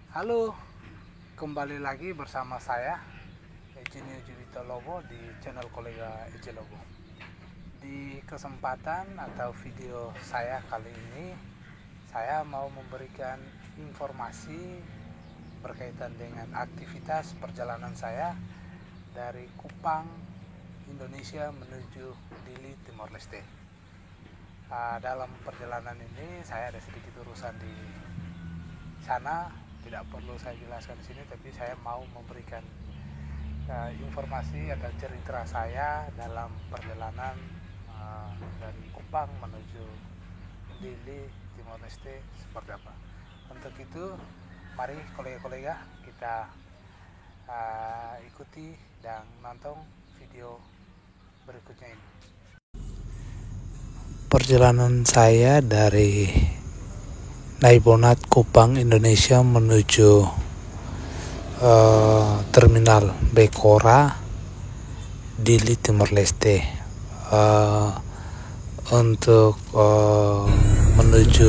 Halo, kembali lagi bersama saya Ejini Ujibito Lobo di channel kolega Eji Lobo. Di kesempatan atau video saya kali ini, saya mau memberikan informasi berkaitan dengan aktivitas perjalanan saya dari Kupang, Indonesia menuju Dili, Timor Leste. Dalam perjalanan ini saya ada sedikit urusan di sana, tidak perlu saya jelaskan di sini, tapi saya mau memberikan informasi atau cerita saya dalam perjalanan dari Kupang menuju Dili, Timor Leste seperti apa. Untuk itu, mari kolega-kolega kita ikuti dan nonton video berikutnya ini. Perjalanan saya dari Naibonat, Kupang, Indonesia menuju Terminal Bekora, Dili, Timor Leste. Untuk menuju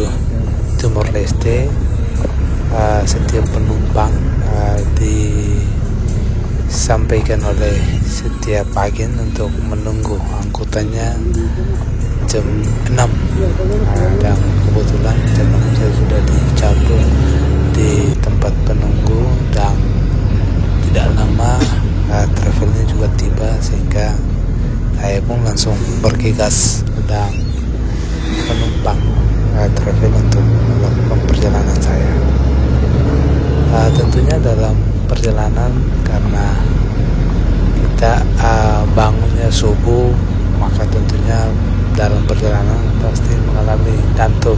Timor Leste, setiap penumpang disampaikan oleh setiap agen untuk menunggu angkutannya jam 6, dan kebetulan jam 6 saya sudah dicabut di tempat penunggu dan tidak lama travelnya juga tiba, sehingga saya pun langsung bergegas dan penumpang travel untuk melakukan perjalanan saya. Tentunya dalam perjalanan, karena kita bangunnya subuh, maka tentunya dalam perjalanan pasti mengalami ngantuk.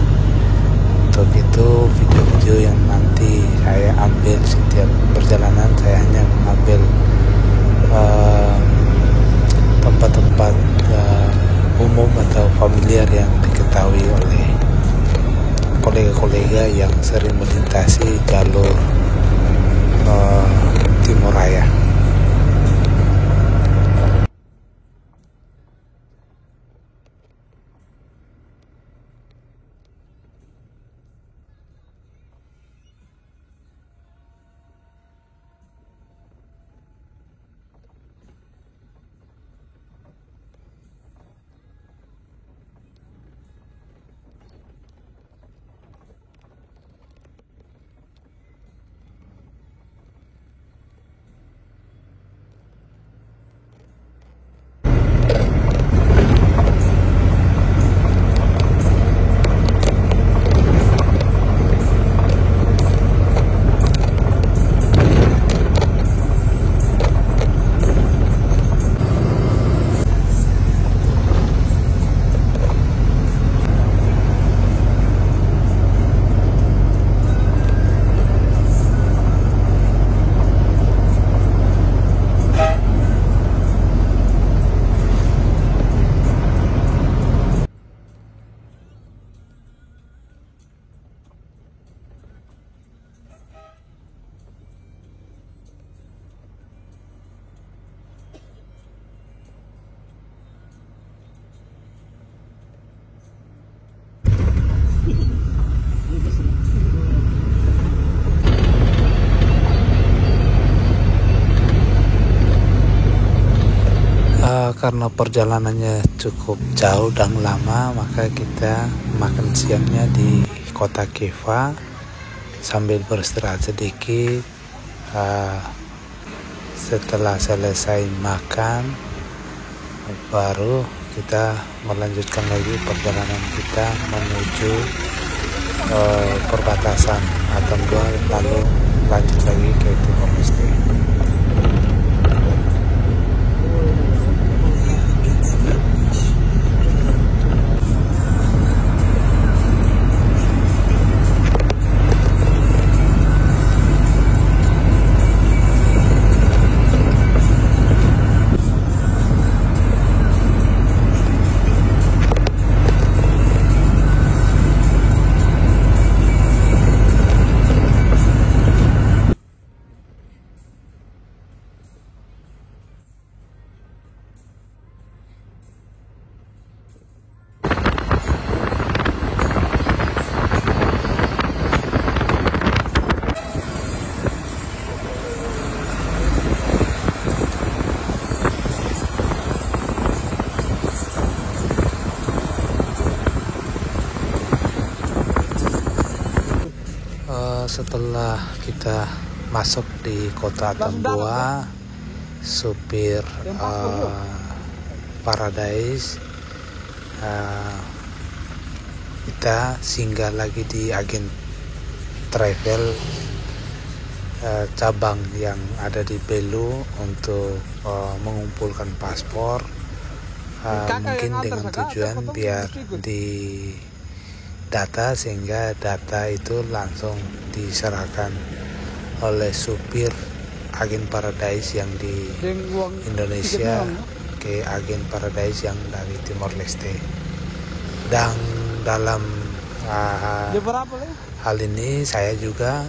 Untuk itu, video-video yang nanti saya ambil setiap perjalanan, saya hanya mengambil tempat-tempat umum atau familiar yang diketahui oleh kolega-kolega yang sering melintasi jalur Timur Raya. Karena perjalanannya cukup jauh dan lama, maka kita makan siangnya di kota Keva sambil beristirahat sedikit. Setelah selesai makan, baru kita melanjutkan lagi perjalanan kita menuju perbatasan Atambua, lalu lanjut lagi ke Timor Leste. Setelah kita masuk di kota Tambua, supir Paradise, kita singgah lagi di agen travel cabang yang ada di Belu untuk mengumpulkan paspor, mungkin dengan tujuan biar di data, sehingga data itu langsung diserahkan oleh supir agen Paradise yang di Indonesia ke agen Paradise yang dari Timor Leste. Dan dalam hal ini saya juga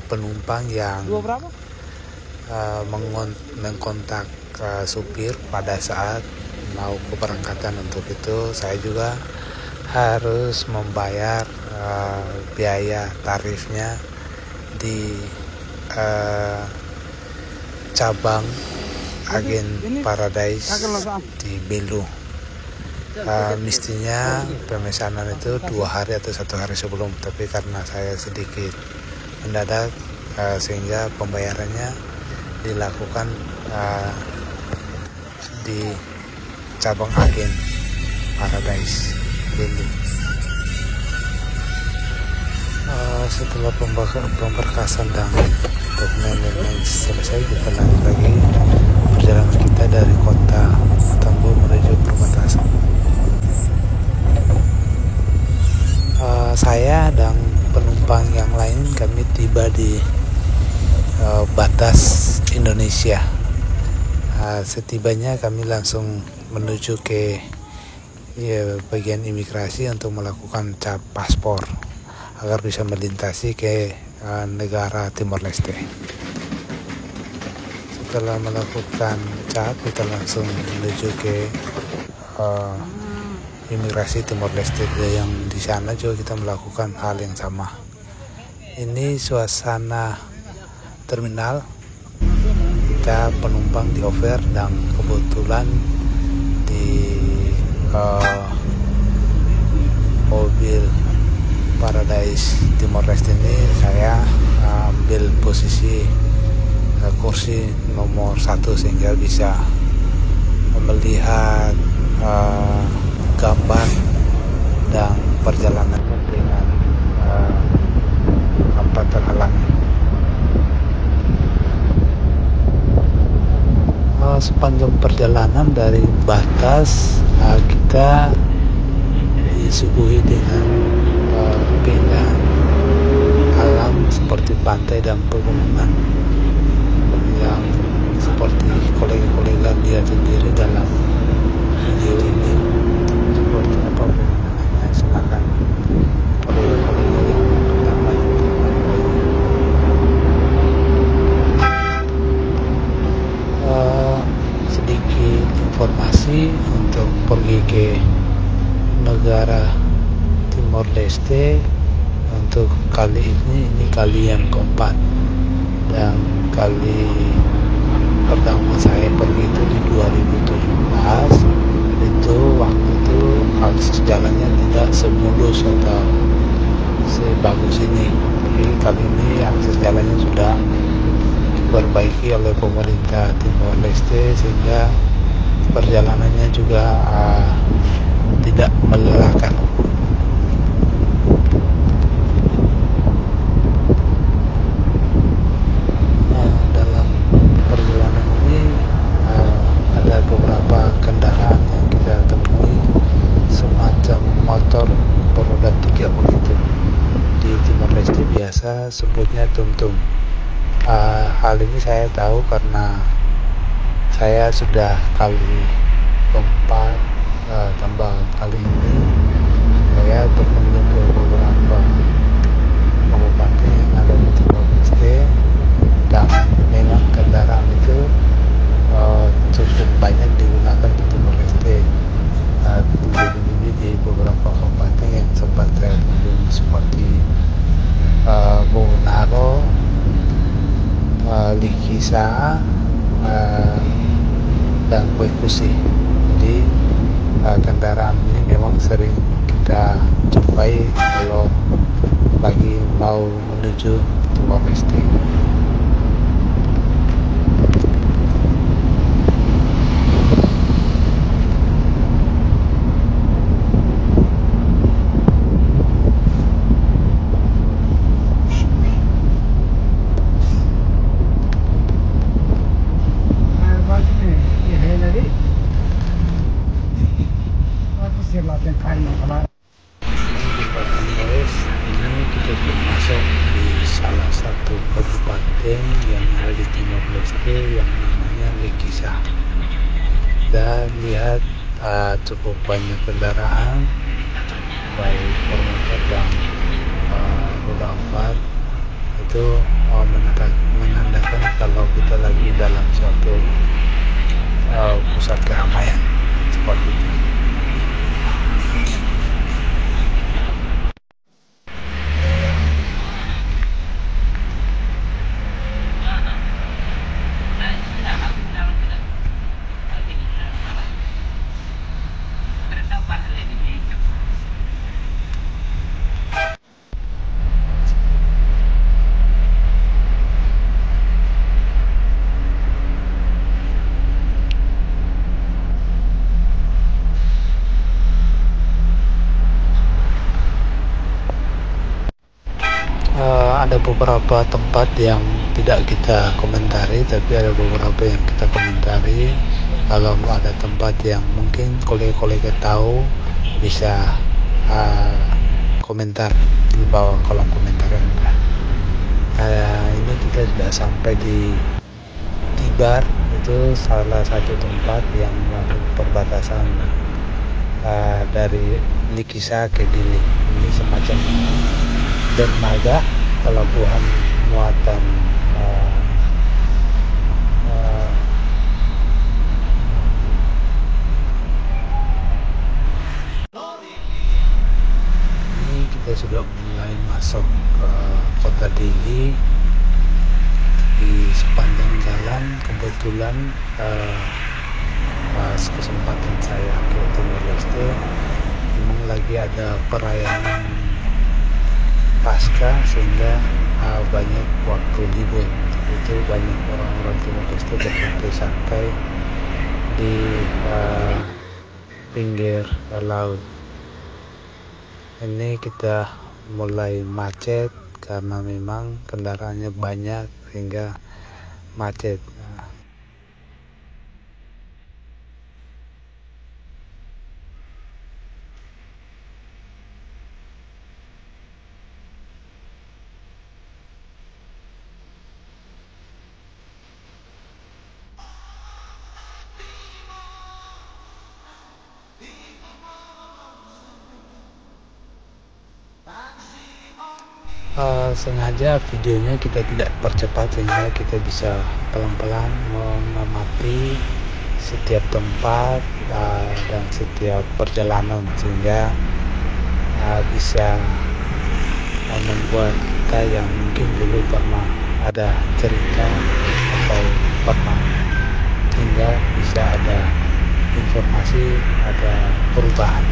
penumpang yang mengkontak supir pada saat mau keberangkatan. Untuk itu saya juga harus membayar biaya tarifnya di cabang agen Paradise di Belu. Mestinya pemesanan itu 2 hari atau 1 hari sebelum, tapi karena saya sedikit mendadak, sehingga pembayarannya dilakukan di cabang agen Paradise Belu. Setelah pemberkasan dan dokumen selesai, kita lanjut lagi perjalanan kita dari kota Tambo menuju perbatasan. Saya dan penumpang yang lain kami tiba di batas Indonesia. Setibanya kami langsung menuju ke bagian imigrasi untuk melakukan cap paspor agar bisa melintasi ke negara Timor Leste. Setelah melakukan cap, kita langsung menuju ke imigrasi Timor Leste, yang di sana juga kita melakukan hal yang sama. Ini suasana terminal. Kita penumpang di over, dan kebetulan di mobil Paradise Timor Leste ini saya ambil posisi kursi nomor 1 sehingga bisa melihat gambar dan perjalanan dengan tanpa terhalangi. Sepanjang perjalanan dari batas kita disuguhi dengan keindahan alam seperti pantai dan pegunungan yang seperti kolega-kolega lihat sendiri dalam video ini. Seperti apa pegunungannya, silakan kolega-kolega yang pertama sedikit informasi untuk pergi ke negara Timor Leste. Untuk kali ini kali yang keempat, dan kali pertama saya pergi itu di 2017. Itu waktu itu akses jalannya tidak semulus atau sebagus ini, tapi kali ini akses jalannya sudah diperbaiki oleh pemerintah Timor Leste sehingga perjalanannya juga tidak melelahkan. Dalam perjalanan ini ada beberapa kendaraan yang kita temui, semacam motor beroda 3 begitu. Di Timor Leste biasa sebutnya tum-tum. Hal ini saya tahu karena saya sudah kali keempat tambah kali ini saya berkunjung ke beberapa kabupaten yang ada di Timor Leste, dan memang kendaraan itu cukup banyak digunakan di Timor Leste. Jadi di beberapa kabupaten yang sempat saya kunjungi seperti Bonaro, Likisa, dan Kuekusi. Jadi kendaraan ini memang sering kita jumpai kalau lagi mau menuju Timor Leste. Ini kita belum masuk di salah satu kabupaten yang ada di Timor Leste yang namanya Lekisa. Dan lihat cukup banyak kendaraan, baik bermotor dan roda 4. Itu menandakan kalau kita lagi dalam suatu pusat keramaian seperti itu. Ada beberapa tempat yang tidak kita komentari, tapi ada beberapa yang kita komentari. Kalau ada tempat yang mungkin kolega-kolega tahu, bisa komentar di bawah kolom komentar. Ini kita sudah sampai di Tibar, itu salah satu tempat yang perbatasan dari Lekisa ke Dili. Ini semacam dermaga pelabuhan muatan ini kita sudah mulai masuk ke kota Dili. Di sepanjang jalan kebetulan pas kesempatan saya ke Timor Leste memang lagi ada perayaan Pasca, sehingga banyak waktu libur. Itu banyak orang-orang Timor Leste bersantai-santai di pinggir laut. Ini kita mulai macet karena memang kendaraannya banyak sehingga macet. Sengaja videonya kita tidak percepat sehingga kita bisa pelan-pelan mengamati setiap tempat dan setiap perjalanan, sehingga bisa membuat kita yang mungkin dulu pernah ada cerita atau pernah, sehingga bisa ada informasi, ada perubahan.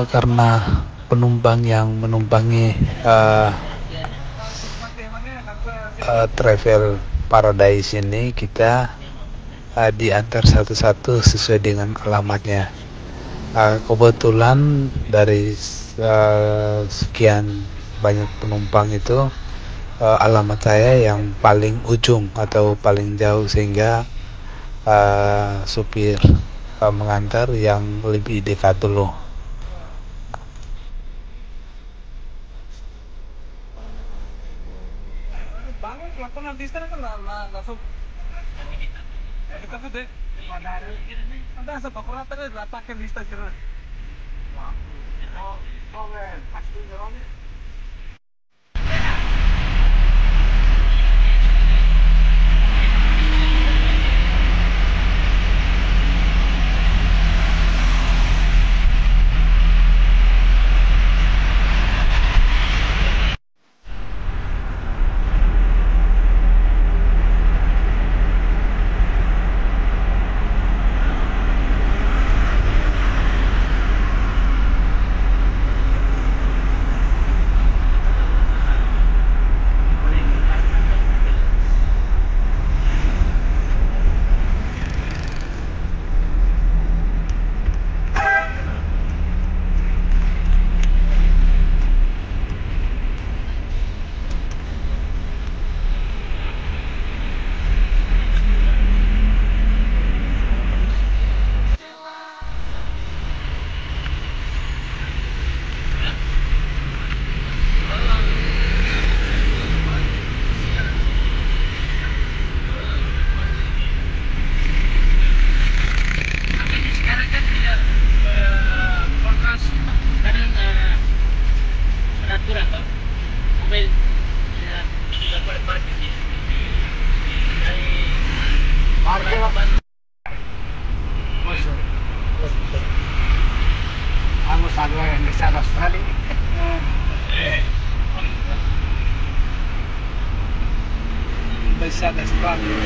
Karena penumpang yang menumpangi Travel Paradise ini, kita diantar satu-satu sesuai dengan alamatnya. Kebetulan dari sekian banyak penumpang itu alamat saya yang paling ujung atau paling jauh, sehingga supir mengantar yang lebih dekat dulu. Bangun lakukan di sana kan langsung kita tuh deh ada sebab kurang tadi letakkan di stasiun. Oh, pasti jalan. Vamos a regresar a Australia. Besar Australia.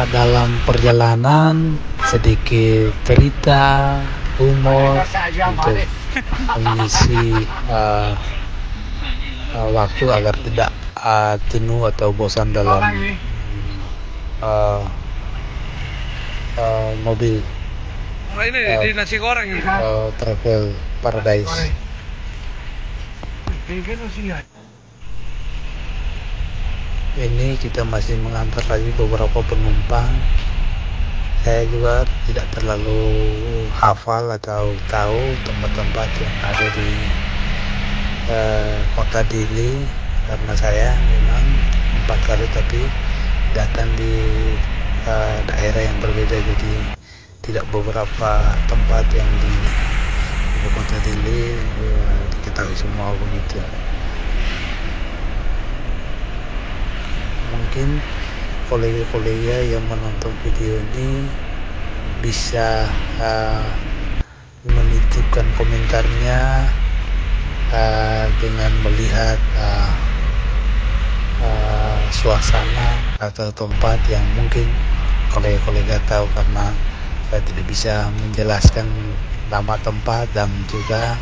Dalam perjalanan sedikit cerita, humor untuk mengisi waktu agar tidak jenuh atau bosan dalam mobil Ini di nasi goreng ini. Travel Paradise. Ini kita masih mengantar lagi beberapa penumpang. Saya juga tidak terlalu hafal atau tahu tempat-tempat yang ada di kota Dili, karena saya memang 4 kali tapi datang di daerah yang berbeda, jadi tidak beberapa tempat yang di ibu kota Dili diketahui semua begitu. Mungkin kolega-kolega yang menonton video ini bisa menitipkan komentarnya dengan melihat suasana atau tempat yang mungkin kolega-kolega tahu, karena saya tidak bisa menjelaskan nama tempat dan juga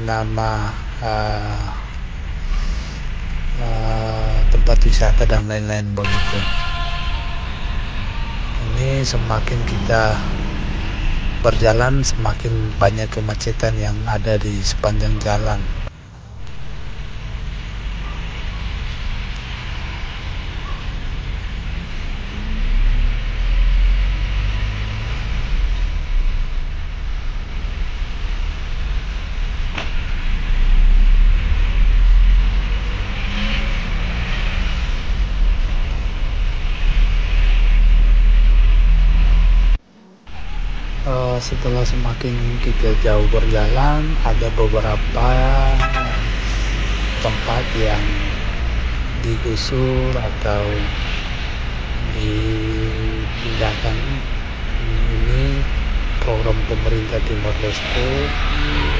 nama tempat wisata dan lain-lain begitu. Ini semakin kita berjalan semakin banyak kemacetan yang ada di sepanjang jalan. Setelah semakin kita jauh berjalan, ada beberapa tempat yang digusur atau dipindahkan. Ini program pemerintah Timor Leste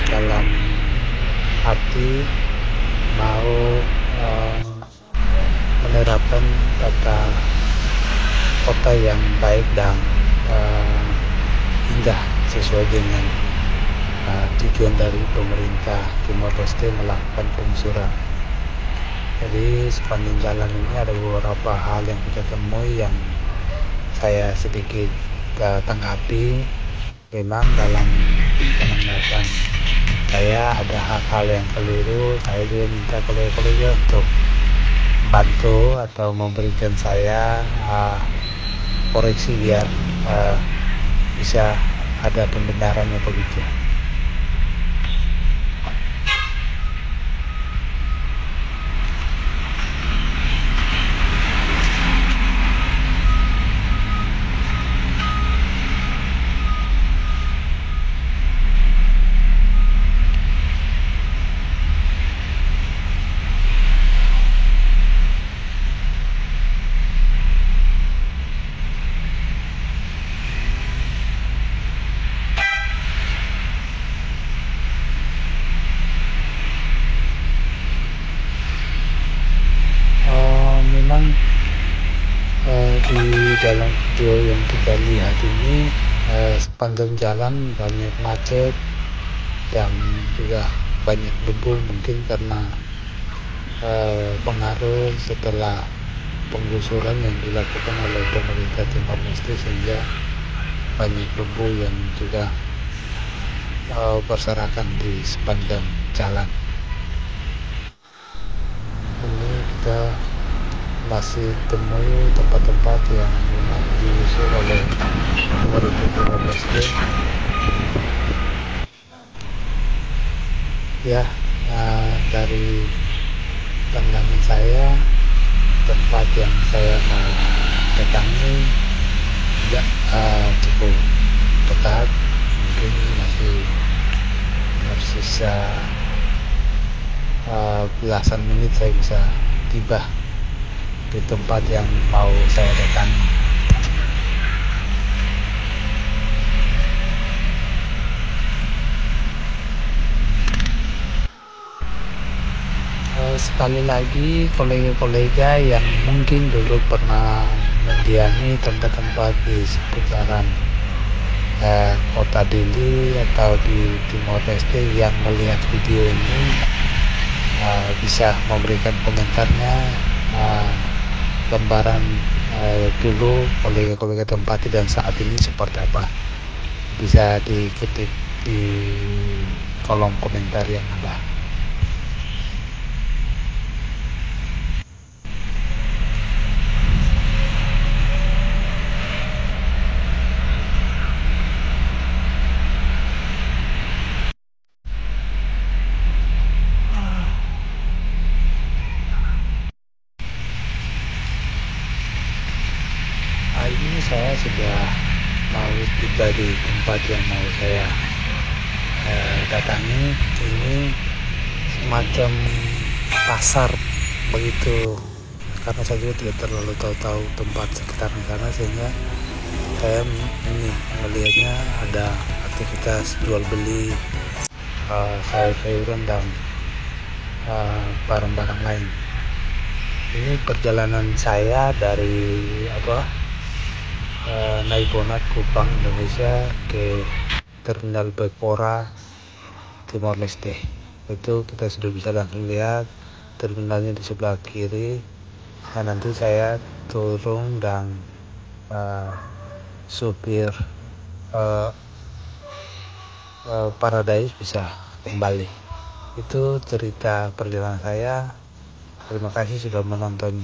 dalam arti mau menerapkan tata kota yang baik dan indah sesuai dengan tujuan dari pemerintah Timor Leste melakukan penggusuran. Jadi sepanjang jalan ini ada beberapa hal yang kita temui yang saya sedikit tanggapi memang dalam penanganan saya ada hal-hal yang keliru, saya juga minta kolega-kolega untuk bantu atau memberikan saya koreksi biar bisa ada pembenarannya begitu. Memang di dalam video yang kita lihat ini sepanjang jalan banyak macet dan juga banyak debu, mungkin karena pengaruh setelah penggusuran yang dilakukan oleh pemerintah Timor Leste, sehingga banyak debu yang juga berserakan di sepanjang jalan. Ini kita masih temui tempat-tempat yang memang digusur oleh pemerintah Timor Leste. Ya, dari pandangan saya, tempat yang saya mau datangi tidak cukup dekat, mungkin masih tersisa belasan menit saya bisa tiba di tempat yang mau saya datangi. Sekali lagi, kolega-kolega yang mungkin dulu pernah mendiami tempat-tempat di seputaran kota Dili atau di Timor Leste yang melihat video ini, bisa memberikan komentarnya, gambaran dulu kolega-kolega tempati dan saat ini seperti apa, bisa dikutip di kolom komentar yang ada. Ini saya sudah mau tiba di tempat yang mau saya datangi. Ini semacam pasar begitu, karena saya juga tidak terlalu tahu tempat sekitar sana, sehingga saya ini melihatnya ada aktivitas jual beli sayur-sayuran dan barang-barang lain. Ini perjalanan saya dari Naibonat, Kupang, Indonesia ke Terminal Baikpora, Timor Leste. Itu kita sudah bisa langsung lihat terminalnya di sebelah kiri. Nah, nanti saya turun dan supir Paradise bisa kembali. Itu cerita perjalanan saya. Terima kasih sudah menonton